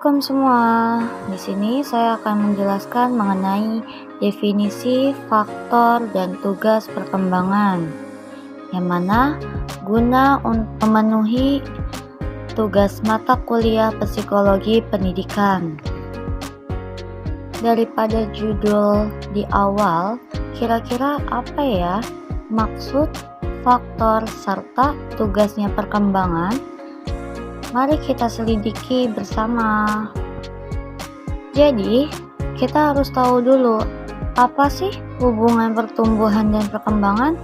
Assalamualaikum semua. Di sini saya akan menjelaskan mengenai definisi, faktor, dan tugas perkembangan, yang mana guna untuk memenuhi tugas mata kuliah psikologi pendidikan. Daripada judul di awal, kira-kira apa ya maksud faktor serta tugasnya perkembangan? Mari kita selidiki bersama. Jadi, kita harus tahu dulu apa sih hubungan pertumbuhan dan perkembangan.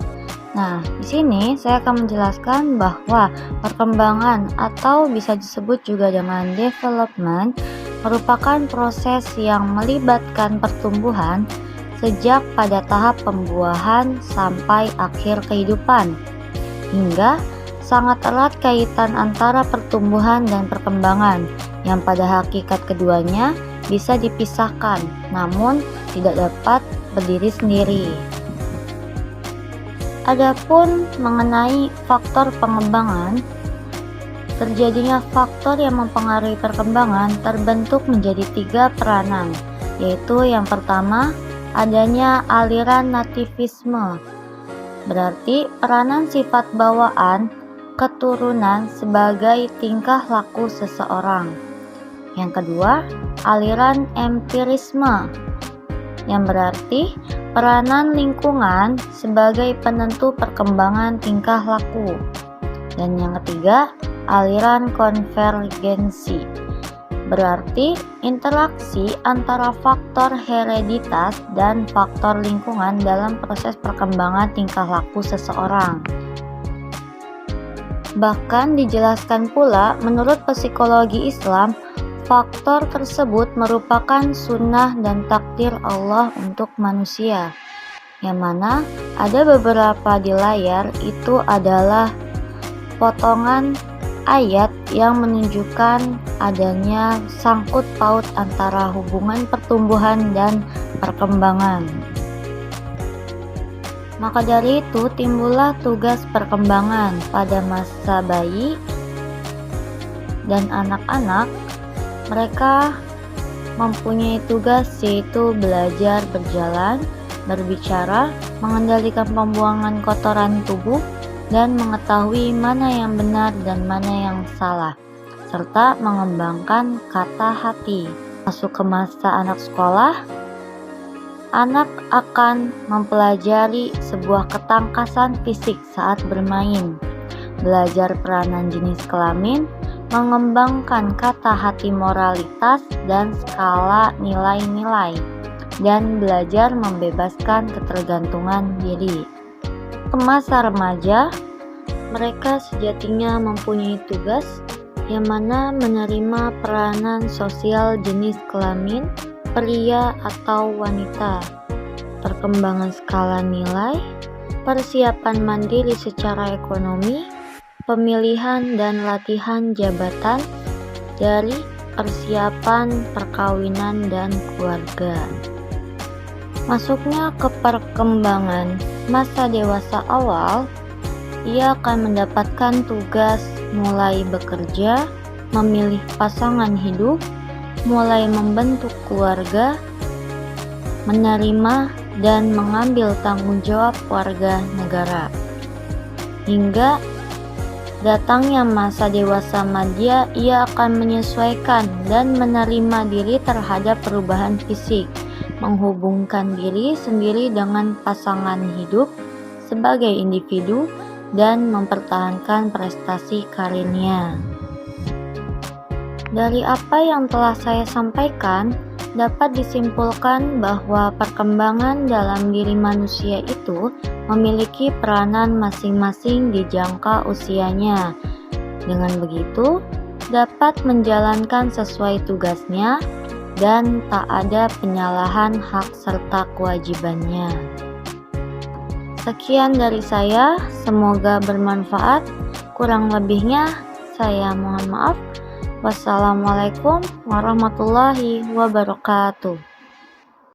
Nah, di sini saya akan menjelaskan bahwa perkembangan atau bisa disebut juga dengan development merupakan proses yang melibatkan pertumbuhan sejak pada tahap pembuahan sampai akhir kehidupan, hingga sangat erat kaitan antara pertumbuhan dan perkembangan, yang pada hakikat keduanya bisa dipisahkan, namun tidak dapat berdiri sendiri. Adapun mengenai faktor pengembangan, terjadinya faktor yang mempengaruhi perkembangan terbentuk menjadi 3 peranan, yaitu yang pertama, adanya aliran nativisme, berarti peranan sifat bawaan keturunan sebagai tingkah laku seseorang. Yang kedua, aliran empirisme, yang berarti peranan lingkungan sebagai penentu perkembangan tingkah laku. Dan yang ketiga, aliran konvergensi, berarti interaksi antara faktor hereditas dan faktor lingkungan dalam proses perkembangan tingkah laku seseorang. Bahkan dijelaskan pula menurut psikologi Islam, faktor tersebut merupakan sunnah dan takdir Allah untuk manusia, yang mana ada beberapa di layar itu adalah potongan ayat yang menunjukkan adanya sangkut paut antara hubungan pertumbuhan dan perkembangan. Maka dari itu timbullah tugas perkembangan pada masa bayi dan anak-anak. Mereka mempunyai tugas yaitu belajar berjalan, berbicara, mengendalikan pembuangan kotoran tubuh, dan mengetahui mana yang benar dan mana yang salah, serta mengembangkan kata hati. Masuk ke masa anak sekolah, anak akan mempelajari sebuah ketangkasan fisik saat bermain, belajar peranan jenis kelamin, mengembangkan kata hati moralitas dan skala nilai-nilai, dan belajar membebaskan ketergantungan diri. Ke masa remaja, mereka sejatinya mempunyai tugas yang mana menerima peranan sosial jenis kelamin, pria atau wanita, perkembangan skala nilai, persiapan mandiri secara ekonomi, pemilihan dan latihan jabatan, dari persiapan perkawinan dan keluarga. Masuknya ke perkembangan masa dewasa awal, ia akan mendapatkan tugas mulai bekerja, memilih pasangan hidup, mulai membentuk keluarga, menerima dan mengambil tanggung jawab warga negara. Hingga datangnya masa dewasa madya, ia akan menyesuaikan dan menerima diri terhadap perubahan fisik, menghubungkan diri sendiri dengan pasangan hidup sebagai individu, dan mempertahankan prestasi karirnya. Dari apa yang telah saya sampaikan, dapat disimpulkan bahwa perkembangan dalam diri manusia itu memiliki peranan masing-masing di jangka usianya. Dengan begitu, dapat menjalankan sesuai tugasnya dan tak ada penyalahan hak serta kewajibannya. Sekian dari saya, semoga bermanfaat. Kurang lebihnya, saya mohon maaf. Wassalamualaikum warahmatullahi wabarakatuh.